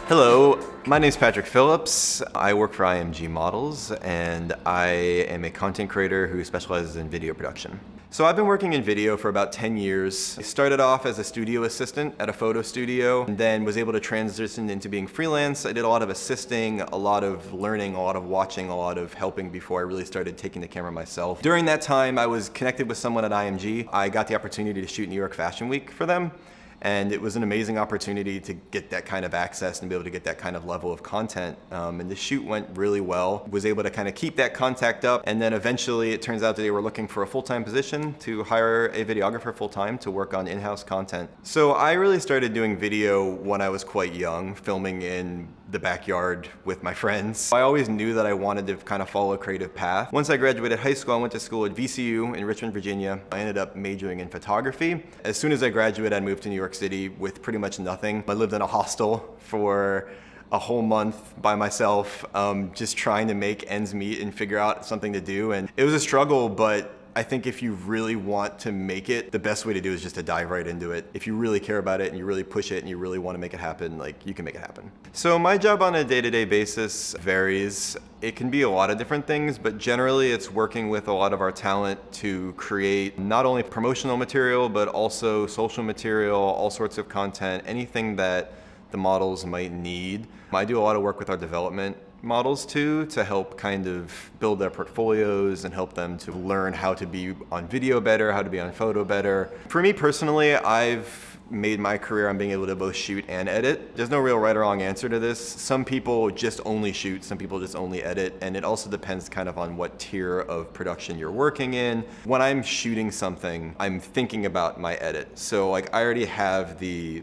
Hello, my name is Patrick Phillips. I work for IMG Models and I am a content creator who specializes in video production. So I've been working in video for about 10 years. I started off as a studio assistant at a photo studio and then was able to transition into being freelance. I did a lot of assisting, a lot of learning, a lot of watching, a lot of helping before I really started taking the camera myself. During that time, I was connected with someone at IMG. I got the opportunity to shoot New York Fashion Week for them. And it was an amazing opportunity to get that kind of access and be able to get that kind of level of content. And the shoot went really well. Was able to kind of keep that contact up. And then eventually it turns out that they were looking for a full-time position to hire a videographer full-time to work on in-house content. So I really started doing video when I was quite young, filming in the backyard with my friends. I always knew that I wanted to kind of follow a creative path. Once I graduated high school, I went to school at VCU in Richmond, Virginia. I ended up majoring in photography. As soon as I graduated, I moved to New York City with pretty much nothing. I lived in a hostel for a whole month by myself, just trying to make ends meet and figure out something to do. And it was a struggle, but I think if you really want to make it, the best way to do is just to dive right into it. If you really care about it and you really push it and you really want to make it happen, like, you can make it happen. So my job on a day-to-day basis varies. It can be a lot of different things, but generally it's working with a lot of our talent to create not only promotional material, but also social material, all sorts of content, anything that the models might need. I do a lot of work with our development models too, to help kind of build their portfolios and help them to learn how to be on video better, how to be on photo better. For me personally, I've made my career on being able to both shoot and edit. There's no real right or wrong answer to this. Some people just only shoot, some people just only edit, and it also depends kind of on what tier of production you're working in. When I'm shooting something, I'm thinking about my edit. So like, I already have the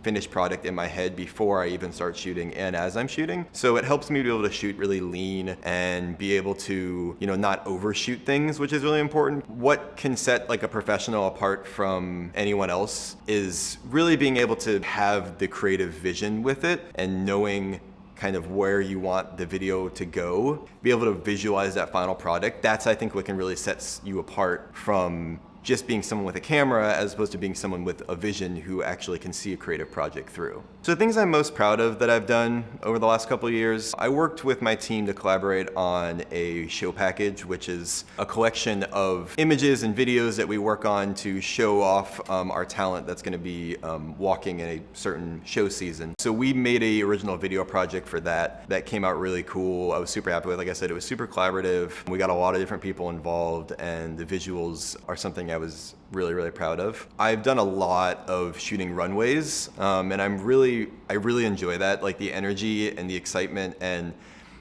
finished product in my head before I even start shooting and as I'm shooting. So it helps me to be able to shoot really lean and be able to, not overshoot things, which is really important. What can set like a professional apart from anyone else is really being able to have the creative vision with it and knowing kind of where you want the video to go, be able to visualize that final product. That's, I think, what can really set you apart from just being someone with a camera as opposed to being someone with a vision who actually can see a creative project through. So the things I'm most proud of that I've done over the last couple of years, I worked with my team to collaborate on a show package, which is a collection of images and videos that we work on to show off our talent that's going to be walking in a certain show season. So we made an original video project for that. That came out really cool. I was super happy with. Like I said, it was super collaborative. We got a lot of different people involved, and the visuals are something I was really, really proud of. I've done a lot of shooting runways, and I really enjoy that, like the energy and the excitement, and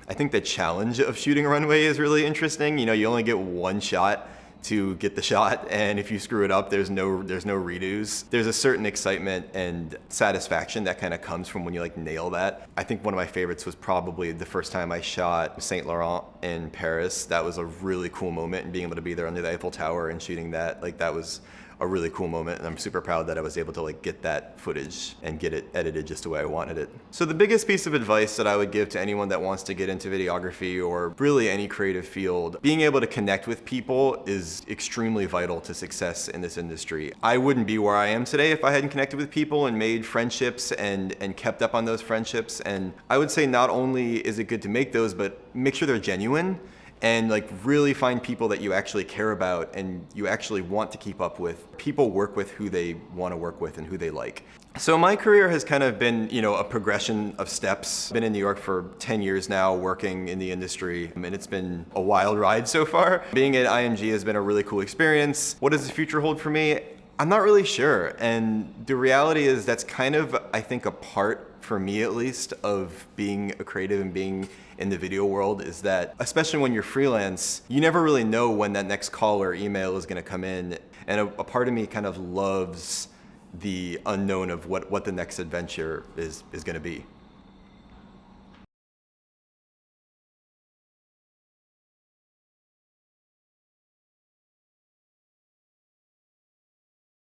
I think the challenge of shooting a runway is really interesting. You only get one shot to get the shot, and if you screw it up, there's no redos. There's a certain excitement and satisfaction that kind of comes from when you nail that. I think one of my favorites was probably the first time I shot Saint Laurent in Paris. That was a really cool moment, and being able to be there under the Eiffel Tower and shooting that, that was a really cool moment, and I'm super proud that I was able to get that footage and get it edited just the way I wanted it. So the biggest piece of advice that I would give to anyone that wants to get into videography or really any creative field, being able to connect with people is extremely vital to success in this industry. I wouldn't be where I am today if I hadn't connected with people and made friendships and kept up on those friendships. And I would say not only is it good to make those, but make sure they're genuine. And really find people that you actually care about and you actually want to keep up with. People work with who they want to work with and who they like. So my career has kind of been, a progression of steps. I've been in New York for 10 years now, working in the industry, and it's been a wild ride so far. Being at IMG has been a really cool experience. What does the future hold for me? I'm not really sure. And the reality is that's kind of, I think, a part, for me at least, of being a creative and being in the video world is that, especially when you're freelance, you never really know when that next call or email is going to come in. And a part of me kind of loves the unknown of what the next adventure is going to be.